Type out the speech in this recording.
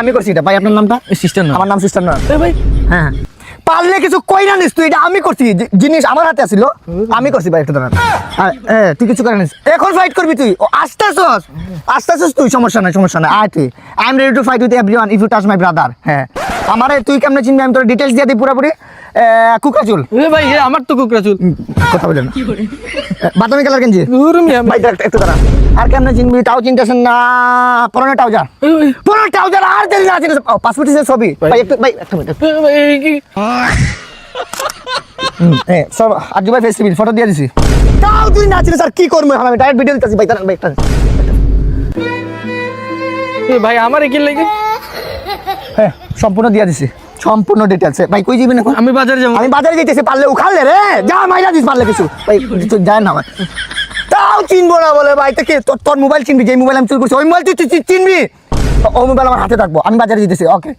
আমি করছি এটা ভাই। আপনার নামটা? সিস্টার না, আমার নাম সিস্টার না ভাই। হ্যাঁ, পারলে কিছু কই না নিস তুই। এটা আমি করছি, জিনিস আমার হাতে আসিল, আমি করছি ভাই। একটু দাঁড়ান। তুই কিছু করে নিস, এখন ফাইট করবি তুই। আস্তে আসছিস তুই, সমস্যা নাই আয় তুই। I am ready to fight with everyone if you touch my brother. হ্যাঁ, আমারে তুই কেমনে চিনবি? আমি তোর ডিটেলস দিয়ে দিই পুরোপুরি। কুকরাচুল ভাই আমার তো কুকরাচুল। কথা বলেন, বাদামি কালার গেঞ্জি ভাই। একটু দাঁড়ান। আর কেমনে চিনবি? তাও চিনতেছেন না? পরনে ট্রাউজার আর দেরি না চিনিস। পাসপোর্ট সাইজের ছবি ভাই। একটু ভাই, একটা মিনিট। সব আজু ভাই ফেস রিভিল ফটো দিয়ে দিছি। তাও তুই না চিনিস, আর কি করবো? আমি ডাইরেক্ট ভিডিও দিতেছি ভাই। দাঁড়ান ভাই, একটা ভাই আমার কি লাগে? হ্যাঁ, সম্পূর্ণ দিয়ে দিছি, সম্পূর্ণ ডিটেলস ভাই। কই যাবেন এখন? আমি বাজারে যাবো। আমি বাজারে যাইতেছি, পারলে উখালে রে যা মাইরা দিস পারলে কিছু ভাই। তুই যায় না ভাই, তাও চিনবো না বলে ভাই। তো কি তোর মোবাইল চিনবি? যে মোবাইল আমি চুরি করছি ওই মোবাইল তুই চিনবি? ও মোবাইল আমার হাতে থাকবো, আমি বাজারে যেতেছি। ওকে।